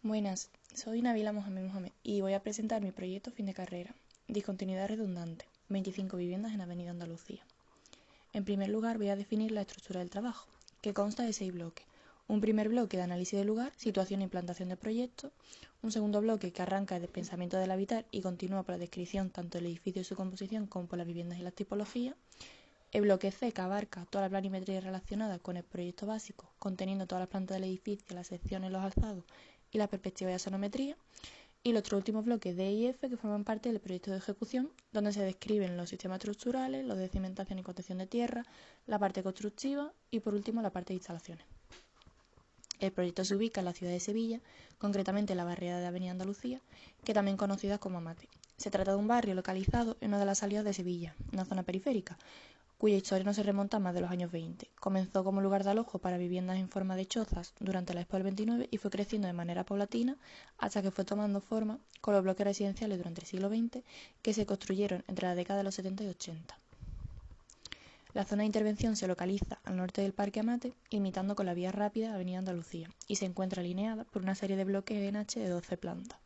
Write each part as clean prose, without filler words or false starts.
Buenas, soy Nabila Mohamed y voy a presentar mi proyecto fin de carrera, Discontinuidad redundante, 25 viviendas en Avenida Andalucía. En primer lugar voy a definir la estructura del trabajo, que consta de 6 bloques. Un primer bloque de análisis del lugar, situación e implantación del proyecto. Un segundo bloque que arranca desde el pensamiento del habitar y continúa por la descripción tanto del edificio y su composición como por las viviendas y las tipologías. El bloque C, que abarca toda la planimetría relacionada con el proyecto básico, conteniendo todas las plantas del edificio, las secciones, los alzados y la perspectiva de sonometría. Y los otros últimos bloques D y F, que forman parte del proyecto de ejecución, donde se describen los sistemas estructurales, los de cimentación y contención de tierra, la parte constructiva y por último la parte de instalaciones. El proyecto se ubica en la ciudad de Sevilla, concretamente en la barriada de Avenida Andalucía, que también es conocida como Amate. Se trata de un barrio localizado en una de las salidas de Sevilla, una zona periférica, cuya historia no se remonta a más de los años 20. Comenzó como lugar de alojo para viviendas en forma de chozas durante la Expo del 29 y fue creciendo de manera paulatina hasta que fue tomando forma con los bloques residenciales durante el siglo XX que se construyeron entre la década de los 70 y 80. La zona de intervención se localiza al norte del Parque Amate, limitando con la vía rápida Avenida Andalucía, y se encuentra alineada por una serie de bloques en H de 12 plantas.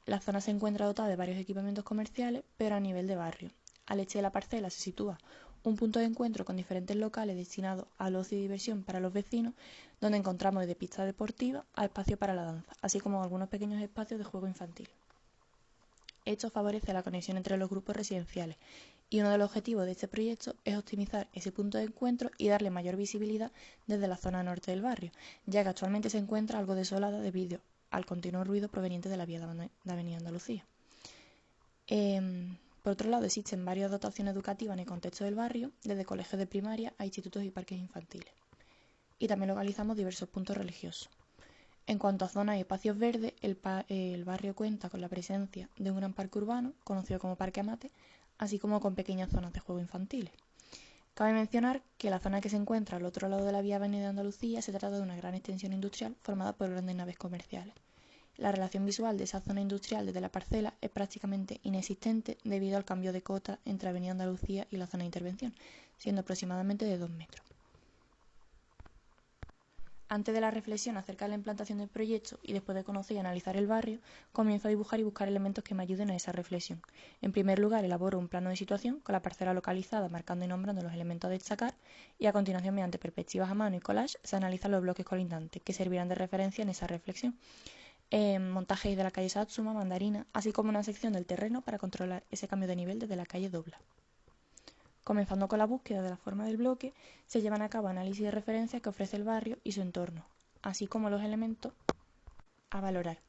La zona se encuentra dotada de varios equipamientos comerciales, pero a nivel de barrio. Al este de la parcela se sitúa un punto de encuentro con diferentes locales destinados al ocio y diversión para los vecinos, donde encontramos desde pistas deportivas a espacios para la danza, así como algunos pequeños espacios de juego infantil. Esto favorece la conexión entre los grupos residenciales y uno de los objetivos de este proyecto es optimizar ese punto de encuentro y darle mayor visibilidad desde la zona norte del barrio, ya que actualmente se encuentra algo desolada debido al continuo ruido proveniente de la vía de Avenida Andalucía. Por otro lado, existen varias dotaciones educativas en el contexto del barrio, desde colegios de primaria a institutos y parques infantiles. Y también localizamos diversos puntos religiosos. En cuanto a zonas y espacios verdes, el barrio cuenta con la presencia de un gran parque urbano, conocido como Parque Amate, así como con pequeñas zonas de juego infantiles. Cabe mencionar que la zona que se encuentra al otro lado de la vía Avenida Andalucía se trata de una gran extensión industrial formada por grandes naves comerciales. La relación visual de esa zona industrial desde la parcela es prácticamente inexistente debido al cambio de cota entre Avenida Andalucía y la zona de intervención, siendo aproximadamente de 2 metros. Antes de la reflexión acerca de la implantación del proyecto y después de conocer y analizar el barrio, comienzo a dibujar y buscar elementos que me ayuden a esa reflexión. En primer lugar, elaboro un plano de situación con la parcela localizada, marcando y nombrando los elementos a destacar, y a continuación, mediante perspectivas a mano y collage, se analizan los bloques colindantes que servirán de referencia en esa reflexión. Montajes de la calle Satsuma, Mandarina, así como una sección del terreno para controlar ese cambio de nivel desde la calle Dobla. Comenzando con la búsqueda de la forma del bloque, se llevan a cabo análisis de referencias que ofrece el barrio y su entorno, así como los elementos a valorar.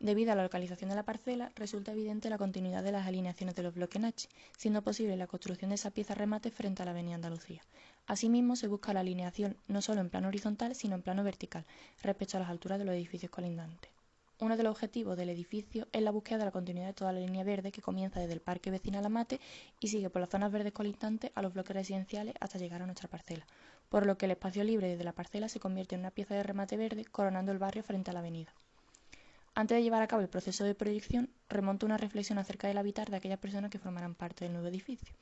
Debido a la localización de la parcela, resulta evidente la continuidad de las alineaciones de los bloques en H, siendo posible la construcción de esa pieza remate frente a la Avenida Andalucía. Asimismo, se busca la alineación no solo en plano horizontal, sino en plano vertical, respecto a las alturas de los edificios colindantes. Uno de los objetivos del edificio es la búsqueda de la continuidad de toda la línea verde que comienza desde el parque vecinal Amate y sigue por las zonas verdes colindantes a los bloques residenciales hasta llegar a nuestra parcela, por lo que el espacio libre desde la parcela se convierte en una pieza de remate verde coronando el barrio frente a la avenida. Antes de llevar a cabo el proceso de proyección, remonto una reflexión acerca del habitar de aquellas personas que formarán parte del nuevo edificio.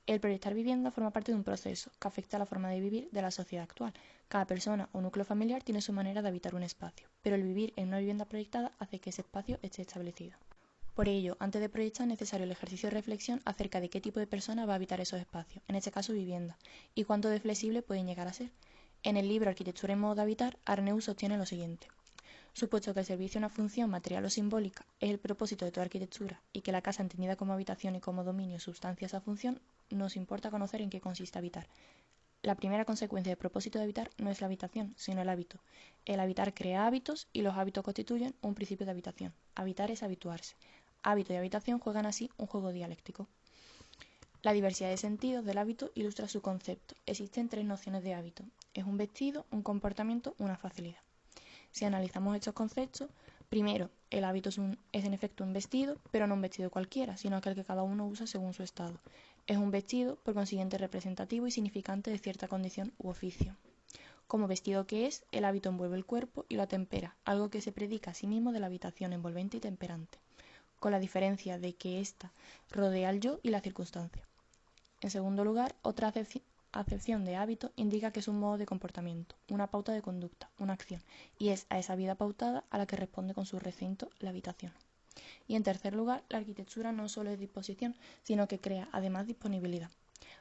El proyectar vivienda forma parte de un proceso que afecta a la forma de vivir de la sociedad actual. Cada persona o núcleo familiar tiene su manera de habitar un espacio, pero el vivir en una vivienda proyectada hace que ese espacio esté establecido. Por ello, antes de proyectar es necesario el ejercicio de reflexión acerca de qué tipo de persona va a habitar esos espacios, en este caso vivienda, y cuánto de flexible pueden llegar a ser. En el libro Arquitectura en modo de habitar, Arneu sostiene lo siguiente. Supuesto que el servicio a una función material o simbólica es el propósito de toda arquitectura y que la casa entendida como habitación y como dominio sustancia esa función, nos importa conocer en qué consiste habitar. La primera consecuencia del propósito de habitar no es la habitación, sino el hábito. El habitar crea hábitos y los hábitos constituyen un principio de habitación. Habitar es habituarse. Hábito y habitación juegan así un juego dialéctico. La diversidad de sentidos del hábito ilustra su concepto. Existen 3 nociones de hábito. Es un vestido, un comportamiento, una facilidad. Si analizamos estos conceptos, primero, el hábito es en efecto un vestido, pero no un vestido cualquiera, sino aquel que cada uno usa según su estado. Es un vestido, por consiguiente, representativo y significante de cierta condición u oficio. Como vestido que es, el hábito envuelve el cuerpo y lo atempera, algo que se predica a sí mismo de la habitación envolvente y temperante, con la diferencia de que ésta rodea al yo y la circunstancia. En segundo lugar, otra acepción de hábito indica que es un modo de comportamiento, una pauta de conducta, una acción, y es a esa vida pautada a la que responde con su recinto la habitación. Y en tercer lugar, la arquitectura no solo es disposición, sino que crea además disponibilidad.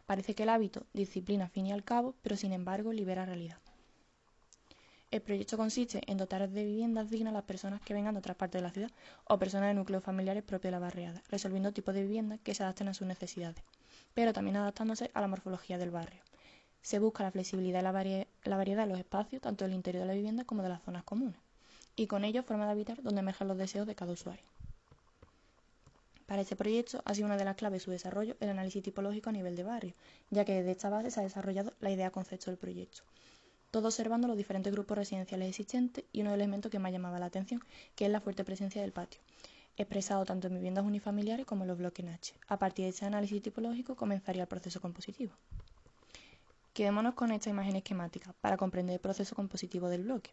Parece que el hábito disciplina fin y al cabo, pero sin embargo libera realidad. El proyecto consiste en dotar de viviendas dignas a las personas que vengan de otras partes de la ciudad o personas de núcleos familiares propios de la barriada, resolviendo tipos de viviendas que se adapten a sus necesidades, pero también adaptándose a la morfología del barrio. Se busca la flexibilidad y la variedad de los espacios, tanto del interior de la vivienda como de las zonas comunes, y con ello forma de habitar donde emergen los deseos de cada usuario. Para este proyecto ha sido una de las claves de su desarrollo el análisis tipológico a nivel de barrio, ya que desde esta base se ha desarrollado la idea concepto del proyecto, todo observando los diferentes grupos residenciales existentes y uno de los elementos que más llamaba la atención, que es la fuerte presencia del patio, expresado tanto en viviendas unifamiliares como en los bloques en H. A partir de este análisis tipológico comenzaría el proceso compositivo. Quedémonos con esta imagen esquemática para comprender el proceso compositivo del bloque.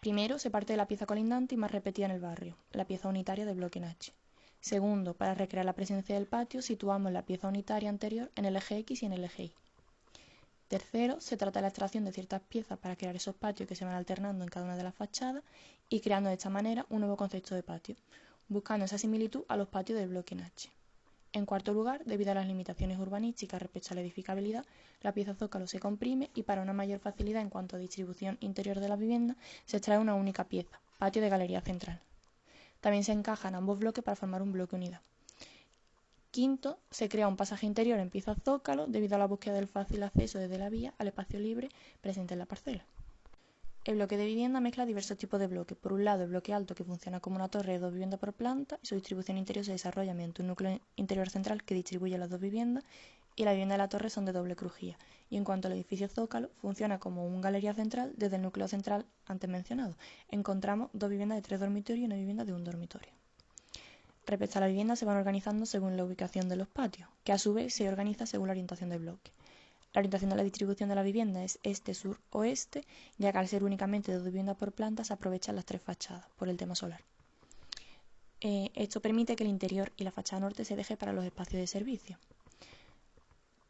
Primero, se parte de la pieza colindante y más repetida en el barrio, la pieza unitaria del bloque en H. Segundo, para recrear la presencia del patio, situamos la pieza unitaria anterior en el eje X y en el eje Y. Tercero, se trata de la extracción de ciertas piezas para crear esos patios que se van alternando en cada una de las fachadas y creando de esta manera un nuevo concepto de patio, buscando esa similitud a los patios del bloque en H. En cuarto lugar, debido a las limitaciones urbanísticas respecto a la edificabilidad, la pieza zócalo se comprime y para una mayor facilidad en cuanto a distribución interior de la vivienda, se extrae una única pieza, patio de galería central. También se encajan ambos bloques para formar un bloque unidad. Quinto, se crea un pasaje interior en pieza zócalo debido a la búsqueda del fácil acceso desde la vía al espacio libre presente en la parcela. El bloque de vivienda mezcla diversos tipos de bloques. Por un lado, el bloque alto, que funciona como una torre de 2 viviendas por planta, y su distribución interior se desarrolla mediante un núcleo interior central que distribuye las 2 viviendas, y la vivienda de la torre son de doble crujía. Y en cuanto al edificio zócalo, funciona como una galería central desde el núcleo central antes mencionado. Encontramos 2 viviendas de 3 dormitorios y una vivienda de 1 dormitorio. Respecto a la vivienda, se van organizando según la ubicación de los patios, que a su vez se organiza según la orientación del bloque. La orientación de la distribución de la vivienda es este, sur, oeste, ya que al ser únicamente 2 viviendas por planta se aprovechan las 3 fachadas por el tema solar. Esto permite que el interior y la fachada norte se deje para los espacios de servicio.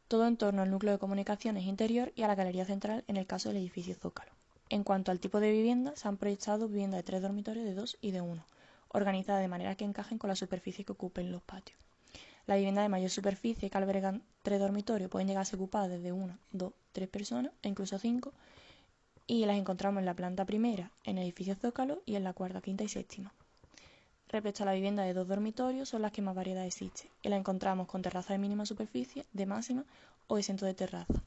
Todo en torno al núcleo de comunicaciones interior y a la galería central en el caso del edificio zócalo. En cuanto al tipo de vivienda, se han proyectado viviendas de 3 dormitorios, de 2 y de 1, organizadas de manera que encajen con la superficie que ocupen los patios. La vivienda de mayor superficie que albergan 3 dormitorios pueden llegar a ser ocupadas desde 1, 2, 3 personas e incluso 5, y las encontramos en la planta primera, en el edificio zócalo, y en la cuarta, quinta y séptima. Respecto a la vivienda de 2 dormitorios, son las que más variedad existe, y las encontramos con terraza de mínima superficie, de máxima o exento de terraza,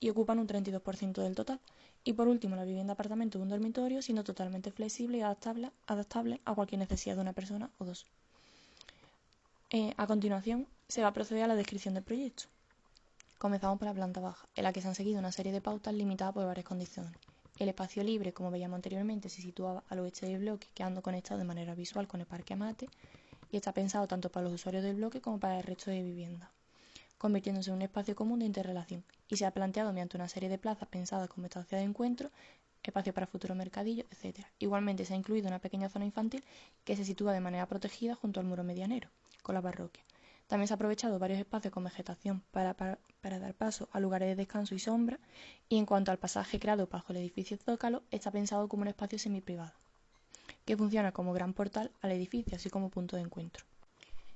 y ocupan un 32% del total. Y por último, la vivienda apartamento de un dormitorio, siendo totalmente flexible y adaptable a cualquier necesidad de una persona o dos. A continuación, se va a proceder a la descripción del proyecto. Comenzamos por la planta baja, en la que se han seguido una serie de pautas limitadas por varias condiciones. El espacio libre, como veíamos anteriormente, se situaba al oeste del bloque, quedando conectado de manera visual con el parque Amate, y está pensado tanto para los usuarios del bloque como para el resto de viviendas, convirtiéndose en un espacio común de interrelación, y se ha planteado mediante una serie de plazas pensadas como estancia de encuentro, espacio para futuros mercadillos, etc. Igualmente se ha incluido una pequeña zona infantil que se sitúa de manera protegida junto al muro medianero, con la parroquia. También se ha aprovechado varios espacios con vegetación para dar paso a lugares de descanso y sombra, y en cuanto al pasaje creado bajo el edificio zócalo, está pensado como un espacio semiprivado, que funciona como gran portal al edificio, así como punto de encuentro.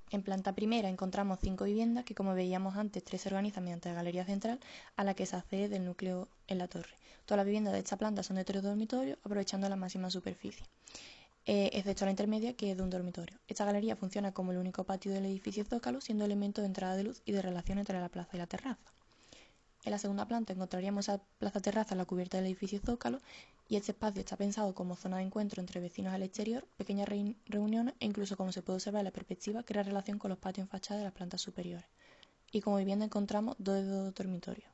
En planta primera encontramos 5 viviendas que, como veíamos antes, 3 se organizan mediante la galería central a la que se accede del núcleo en la torre. Todas las viviendas de esta planta son de 3 dormitorios, aprovechando la máxima superficie, excepto la intermedia, que es de un dormitorio. Esta galería funciona como el único patio del edificio zócalo, siendo elemento de entrada de luz y de relación entre la plaza y la terraza. En la segunda planta encontraríamos esa plaza-terraza en la cubierta del edificio zócalo, y este espacio está pensado como zona de encuentro entre vecinos al exterior, pequeñas reuniones e incluso, como se puede observar en la perspectiva, crea relación con los patios en fachada de las plantas superiores. Y como vivienda encontramos 2 de 2 dormitorios,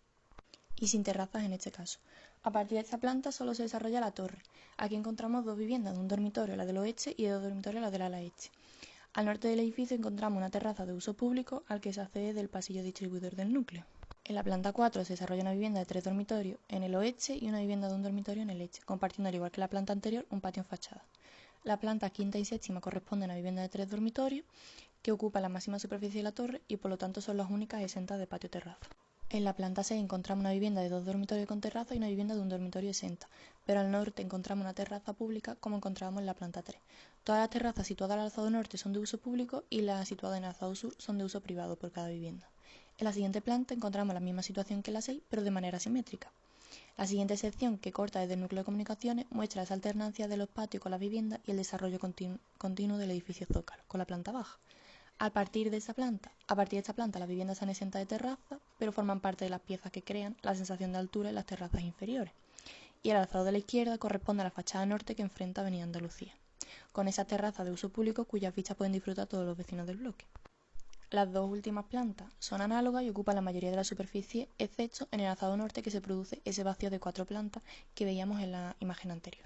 y sin terrazas en este caso. A partir de esta planta solo se desarrolla la torre. Aquí encontramos 2 viviendas de un dormitorio, la del oeste, y de 2 dormitorios, la del ala este. Al norte del edificio encontramos una terraza de uso público al que se accede del pasillo distribuidor del núcleo. En la planta 4 se desarrolla una vivienda de 3 dormitorios en el oeste y una vivienda de un dormitorio en el este, compartiendo, al igual que la planta anterior, un patio en fachada. La planta quinta y séptima corresponden a vivienda de 3 dormitorios que ocupa la máxima superficie de la torre y por lo tanto son las únicas exentas de patio-terraza. En la planta 6 encontramos una vivienda de 2 dormitorios con terraza y una vivienda de un dormitorio exenta, pero al norte encontramos una terraza pública como encontrábamos en la planta 3. Todas las terrazas situadas al alzado norte son de uso público y las situadas en el alzado sur son de uso privado por cada vivienda. En la siguiente planta encontramos la misma situación que en la 6, pero de manera simétrica. La siguiente sección, que corta desde el núcleo de comunicaciones, muestra esa alternancia de los patios con las viviendas y el desarrollo continuo del edificio Zócalo, con la planta baja. A partir de esta planta, las viviendas están exentas de terraza, pero forman parte de las piezas que crean la sensación de altura en las terrazas inferiores. Y el alzado de la izquierda corresponde a la fachada norte que enfrenta Avenida Andalucía, con esas terrazas de uso público cuyas vistas pueden disfrutar todos los vecinos del bloque. Las dos últimas plantas son análogas y ocupan la mayoría de la superficie, excepto en el alzado norte, que se produce ese vacío de 4 plantas que veíamos en la imagen anterior.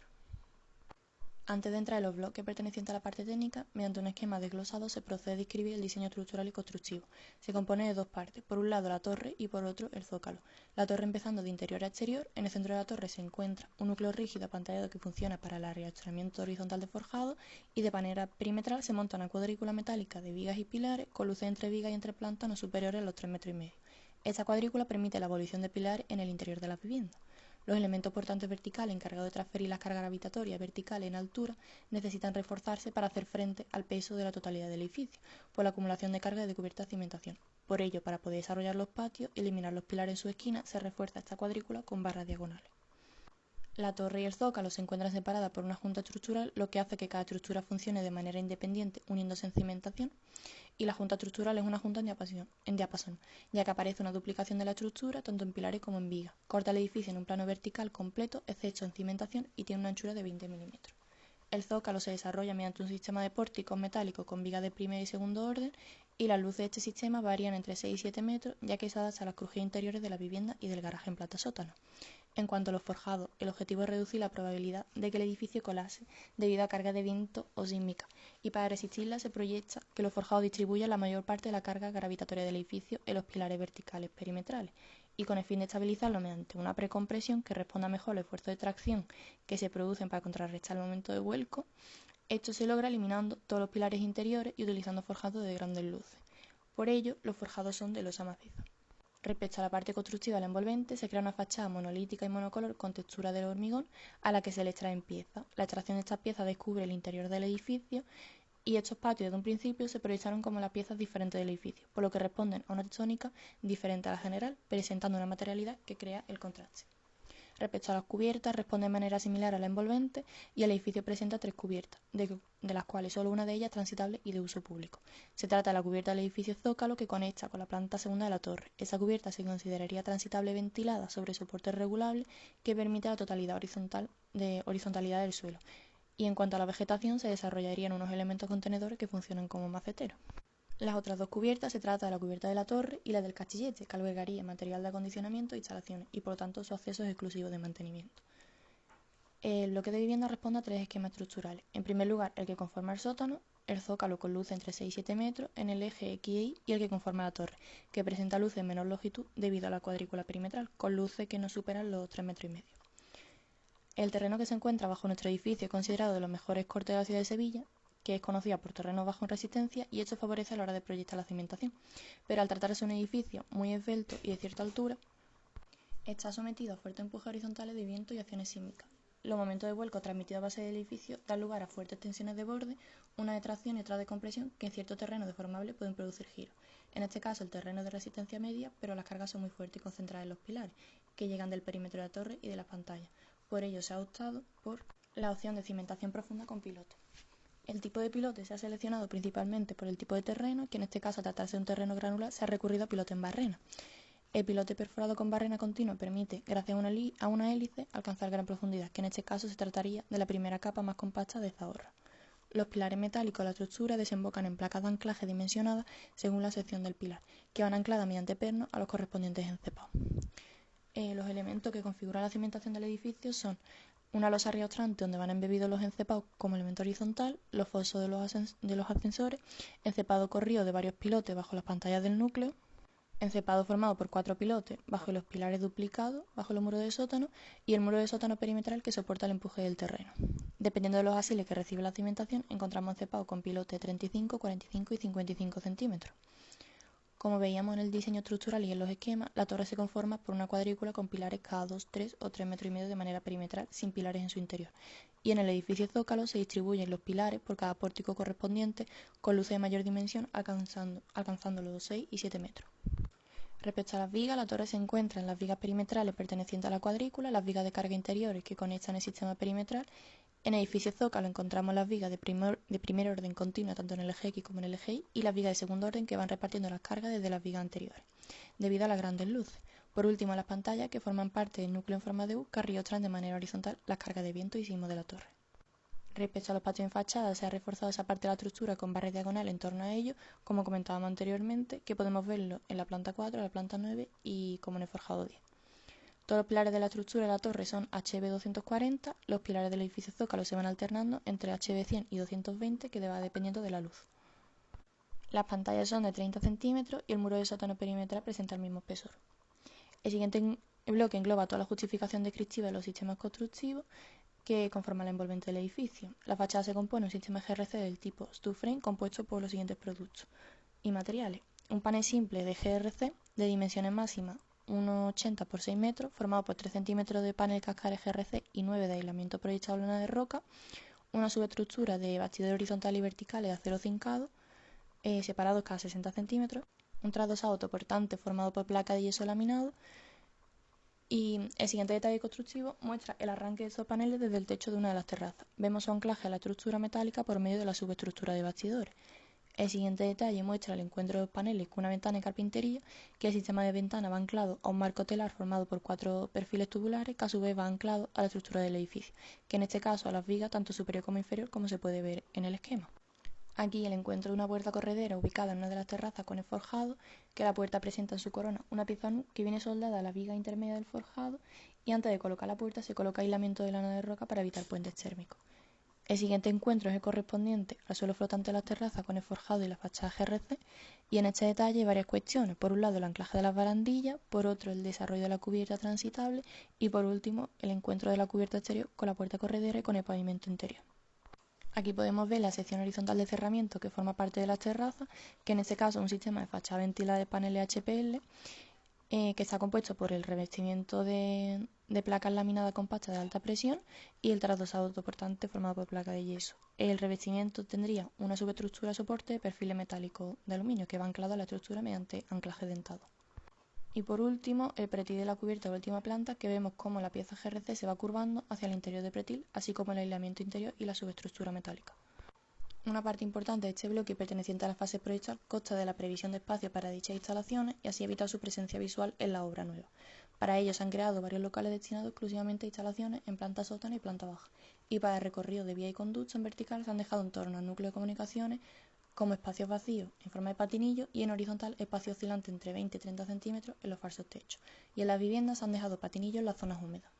Antes de entrar en los bloques pertenecientes a la parte técnica, mediante un esquema desglosado se procede a describir el diseño estructural y constructivo. Se compone de dos partes, por un lado la torre y por otro el zócalo. La torre empezando de interior a exterior, en el centro de la torre se encuentra un núcleo rígido apantallado que funciona para el arrastramiento horizontal de forjado, y de manera perimetral se monta una cuadrícula metálica de vigas y pilares con luces entre vigas y entre plantas no superiores a los 3,5 metros. Esta cuadrícula permite la abolición de pilares en el interior de las viviendas. Los elementos portantes verticales encargados de transferir las cargas gravitatorias verticales en altura necesitan reforzarse para hacer frente al peso de la totalidad del edificio, por la acumulación de cargas de cubierta de cimentación. Por ello, para poder desarrollar los patios y eliminar los pilares en su esquina, se refuerza esta cuadrícula con barras diagonales. La torre y el zócalo se encuentran separadas por una junta estructural, lo que hace que cada estructura funcione de manera independiente uniéndose en cimentación, y la junta estructural es una junta en diapasón, ya que aparece una duplicación de la estructura tanto en pilares como en vigas. Corta el edificio en un plano vertical completo, excepto en cimentación, y tiene una anchura de 20 milímetros. El zócalo se desarrolla mediante un sistema de pórticos metálicos con vigas de primer y segundo orden, y las luces de este sistema varían entre 6 y 7 metros, ya que se adapta a las crujías interiores de la vivienda y del garaje en planta sótano. En cuanto a los forjados, el objetivo es reducir la probabilidad de que el edificio colapse debido a carga de viento o sísmica, y para resistirla se proyecta que los forjados distribuyan la mayor parte de la carga gravitatoria del edificio en los pilares verticales perimetrales, y con el fin de estabilizarlo mediante una precompresión que responda mejor al esfuerzo de tracción que se producen para contrarrestar el momento de vuelco. Esto se logra eliminando todos los pilares interiores y utilizando forjados de grandes luces. Por ello, los forjados son de losa maciza. Respecto a la parte constructiva del envolvente, se crea una fachada monolítica y monocolor con textura de hormigón a la que se le extraen piezas. La extracción de estas piezas descubre el interior del edificio, y estos patios desde un principio se proyectaron como las piezas diferentes del edificio, por lo que responden a una tectónica diferente a la general, presentando una materialidad que crea el contraste. Respecto a las cubiertas, responde de manera similar a la envolvente, y el edificio presenta 3 cubiertas, de las cuales solo una de ellas es transitable y de uso público. Se trata de la cubierta del edificio Zócalo, que conecta con la planta segunda de la torre. Esa cubierta se consideraría transitable ventilada sobre soportes regulables que permite la totalidad horizontalidad del suelo. Y en cuanto a la vegetación, se desarrollarían unos elementos contenedores que funcionan como maceteros. Las otras dos cubiertas se trata de la cubierta de la torre y la del cachillete, que albergaría material de acondicionamiento e instalaciones, y por lo tanto su acceso es exclusivo de mantenimiento. El bloque de vivienda responde a 3 esquemas estructurales. En primer lugar, el que conforma el sótano, el zócalo con luces entre 6 y 7 metros en el eje X y Y, y el que conforma la torre, que presenta luces en menor longitud debido a la cuadrícula perimetral, con luces que no superan los 3,5 metros. El terreno que se encuentra bajo nuestro edificio es considerado de los mejores cortes de la ciudad de Sevilla, que es conocida por terrenos bajos en resistencia, y esto favorece a la hora de proyectar la cimentación. Pero al tratarse de un edificio muy esbelto y de cierta altura, está sometido a fuertes empujes horizontales de viento y acciones sísmicas. Los momentos de vuelco transmitidos a base del edificio dan lugar a fuertes tensiones de borde, una de tracción y otra de compresión, que en cierto terreno deformable pueden producir giros. En este caso el terreno es de resistencia media, pero las cargas son muy fuertes y concentradas en los pilares, que llegan del perímetro de la torre y de las pantallas. Por ello se ha optado por la opción de cimentación profunda con pilote. El tipo de pilote se ha seleccionado principalmente por el tipo de terreno, que en este caso, al tratarse de un terreno granular, se ha recurrido a pilote en barrena. El pilote perforado con barrena continua permite, gracias a una hélice, alcanzar gran profundidad, que en este caso se trataría de la primera capa más compacta de zahorra. Los pilares metálicos de la estructura desembocan en placas de anclaje dimensionadas según la sección del pilar, que van ancladas mediante pernos a los correspondientes encepados. Los elementos que configuran la cimentación del edificio son una losa riostrante donde van embebidos los encepados como elemento horizontal, los fosos de los ascensores, encepado corrido de varios pilotes bajo las pantallas del núcleo, encepado formado por 4 pilotes bajo los pilares duplicados, bajo los muros de sótano, y el muro de sótano perimetral que soporta el empuje del terreno. Dependiendo de los asiles que recibe la cimentación, encontramos encepado con pilotes de 35, 45 y 55 centímetros. Como veíamos en el diseño estructural y en los esquemas, la torre se conforma por una cuadrícula con pilares cada 2, 3 o 3,5 metros de manera perimetral, sin pilares en su interior. Y en el edificio Zócalo se distribuyen los pilares por cada pórtico correspondiente con luces de mayor dimensión, alcanzando los 6 y 7 metros. Respecto a las vigas, la torre se encuentra en las vigas perimetrales pertenecientes a la cuadrícula, las vigas de carga interiores que conectan el sistema perimetral. En el edificio Zócalo encontramos las vigas de primer orden continua tanto en el eje X como en el eje Y y las vigas de segundo orden que van repartiendo las cargas desde las vigas anteriores, debido a las grandes luces. Por último, las pantallas que forman parte del núcleo en forma de U que arrastran de manera horizontal las cargas de viento y sismo de la torre. Respecto a los patios en fachada, se ha reforzado esa parte de la estructura con barras diagonales en torno a ellos, como comentábamos anteriormente, que podemos verlo en la planta 4, la planta 9 y como en el forjado 10. Todos los pilares de la estructura de la torre son HB240, los pilares del edificio Zócalo se van alternando entre HB100 y 220, que va dependiendo de la luz. Las pantallas son de 30 centímetros y el muro de sótano perimetral presenta el mismo espesor. El siguiente bloque engloba toda la justificación descriptiva de los sistemas constructivos que conforman la envolvente del edificio. La fachada se compone de un sistema GRC del tipo Stufframe compuesto por los siguientes productos y materiales. Un panel simple de GRC de dimensiones máximas 1,80 por 6 metros, formado por 3 centímetros de panel cascare GRC y 9 de aislamiento proyectado en lona de roca, una subestructura de bastidores horizontales y verticales de acero cincado, separados cada 60 centímetros, un trasdosado autoportante formado por placa de yeso laminado, y el siguiente detalle constructivo muestra el arranque de estos paneles desde el techo de una de las terrazas. Vemos su anclaje a la estructura metálica por medio de la subestructura de bastidores. El siguiente detalle muestra el encuentro de los paneles con una ventana de carpintería, que el sistema de ventana va anclado a un marco telar formado por 4 perfiles tubulares que a su vez va anclado a la estructura del edificio, que en este caso a las vigas tanto superior como inferior, como se puede ver en el esquema. Aquí el encuentro de una puerta corredera ubicada en una de las terrazas con el forjado, que la puerta presenta en su corona una pieza NU que viene soldada a la viga intermedia del forjado, y antes de colocar la puerta se coloca aislamiento de lana de roca para evitar puentes térmicos. El siguiente encuentro es el correspondiente al suelo flotante de las terrazas con el forjado y la fachada GRC, y en este detalle hay varias cuestiones. Por un lado el anclaje de las barandillas, por otro el desarrollo de la cubierta transitable y por último el encuentro de la cubierta exterior con la puerta corredera y con el pavimento interior. Aquí podemos ver la sección horizontal de cerramiento que forma parte de las terrazas, que en este caso es un sistema de fachada ventilada de paneles HPL, que está compuesto por el revestimiento de placas laminadas compactas de alta presión y el trasdosado autoportante formado por placa de yeso. El revestimiento tendría una subestructura soporte de perfil metálico de aluminio que va anclado a la estructura mediante anclaje dentado. Y por último, el pretil de la cubierta de última planta, que vemos cómo la pieza GRC se va curvando hacia el interior del pretil, así como el aislamiento interior y la subestructura metálica. Una parte importante de este bloque perteneciente a la fase proyectual consta de la previsión de espacio para dichas instalaciones y así evitar su presencia visual en la obra nueva. Para ello se han creado varios locales destinados exclusivamente a instalaciones en planta sótano y planta baja, y para el recorrido de vía y conducto en vertical se han dejado en torno al núcleo de comunicaciones como espacios vacíos en forma de patinillo y en horizontal espacio oscilante entre 20 y 30 centímetros en los falsos techos, y en las viviendas se han dejado patinillos en las zonas húmedas.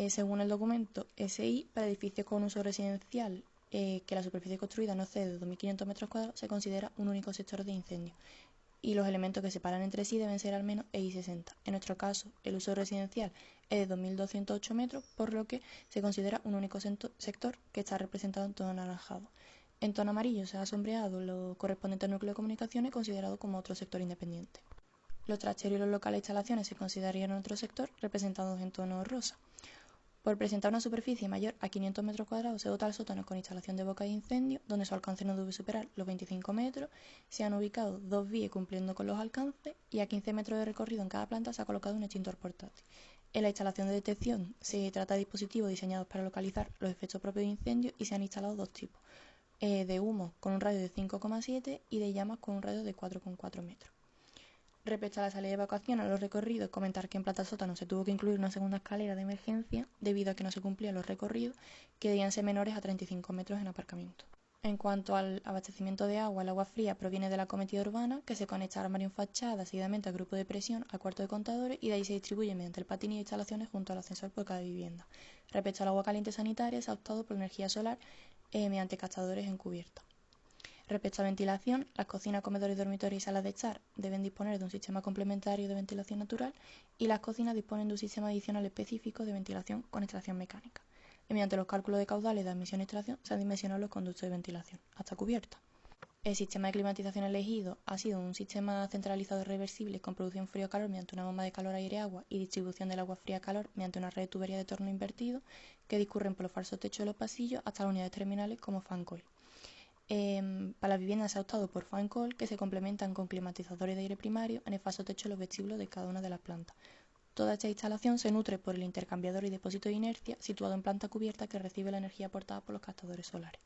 Según el documento SI, para edificios con uso residencial que la superficie construida no excede de 2.500 metros cuadrados, se considera un único sector de incendio y los elementos que separan entre sí deben ser al menos EI 60. En nuestro caso, el uso residencial es de 2.208 metros, por lo que se considera un único sector que está representado en tono anaranjado. En tono amarillo se ha sombreado lo correspondiente al núcleo de comunicaciones, considerado como otro sector independiente. Los trasteros y los locales de instalaciones se considerarían otro sector, representados en tono rosa. Por presentar una superficie mayor a 500 metros cuadrados, se dota al sótano con instalación de boca de incendio, donde su alcance no debe superar los 25 metros. Se han ubicado 2 vías cumpliendo con los alcances y a 15 metros de recorrido en cada planta se ha colocado un extintor portátil. En la instalación de detección se trata de dispositivos diseñados para localizar los efectos propios de incendio y se han instalado dos tipos, de humo con un radio de 5,7 y de llamas con un radio de 4,4 metros. Respecto a la salida de evacuación a los recorridos, comentar que en planta sótano se tuvo que incluir una segunda escalera de emergencia debido a que no se cumplían los recorridos que debían ser menores a 35 metros en aparcamiento. En cuanto al abastecimiento de agua, el agua fría proviene de la cometida urbana, que se conecta al armario en fachada, seguidamente al grupo de presión, al cuarto de contadores y de ahí se distribuye mediante el patín y instalaciones junto al ascensor por cada vivienda. Respecto al agua caliente sanitaria, se ha optado por energía solar mediante captadores en cubierta. Respecto a ventilación, las cocinas, comedores, dormitorios y salas de estar deben disponer de un sistema complementario de ventilación natural y las cocinas disponen de un sistema adicional específico de ventilación con extracción mecánica. Y mediante los cálculos de caudales de admisión y extracción se han dimensionado los conductos de ventilación hasta cubierta. El sistema de climatización elegido ha sido un sistema centralizado y reversible con producción frío-calor mediante una bomba de calor-aire-agua y distribución del agua fría-calor mediante una red de tubería de torno invertido que discurren por los falsos techos de los pasillos hasta las unidades terminales como fan coil. Para las viviendas se ha optado por fan coil, que se complementan con climatizadores de aire primario en el falso techo de los vestíbulos de cada una de las plantas. Toda esta instalación se nutre por el intercambiador y depósito de inercia situado en planta cubierta que recibe la energía aportada por los captadores solares.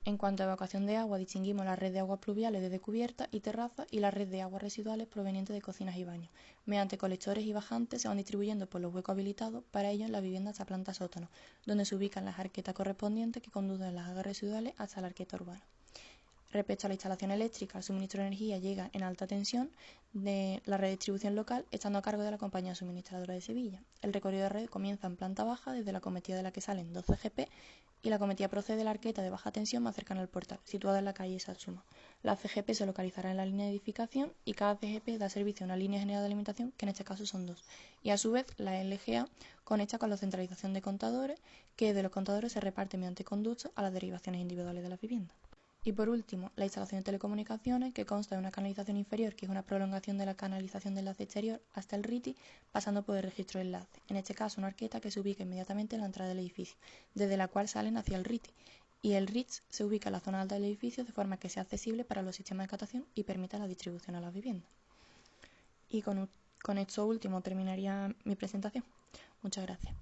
En cuanto a evacuación de agua, distinguimos la red de aguas pluviales desde cubierta y terraza y la red de aguas residuales provenientes de cocinas y baños. Mediante colectores y bajantes se van distribuyendo por los huecos habilitados para ello en la vivienda hasta planta sótano, donde se ubican las arquetas correspondientes que conducen las aguas residuales hasta la arqueta urbana. Respecto a la instalación eléctrica, el suministro de energía llega en alta tensión de la red de distribución local, estando a cargo de la compañía suministradora de Sevilla. El recorrido de red comienza en planta baja, desde la cometida de la que salen 12 CGP, y la cometida procede de la arqueta de baja tensión más cercana al portal, situada en la calle Satsuma. La CGP se localizará en la línea de edificación y cada CGP da servicio a una línea general de alimentación, que en este caso son dos. Y a su vez, la LGA conecta con la centralización de contadores, que de los contadores se reparte mediante conductos a las derivaciones individuales de las viviendas. Y por último, la instalación de telecomunicaciones, que consta de una canalización inferior, que es una prolongación de la canalización de enlace exterior hasta el RITI, pasando por el registro de enlace. En este caso, una arqueta que se ubica inmediatamente en la entrada del edificio, desde la cual salen hacia el RITI. Y el RITS se ubica en la zona alta del edificio de forma que sea accesible para los sistemas de captación y permita la distribución a las viviendas. Y con esto último terminaría mi presentación. Muchas gracias.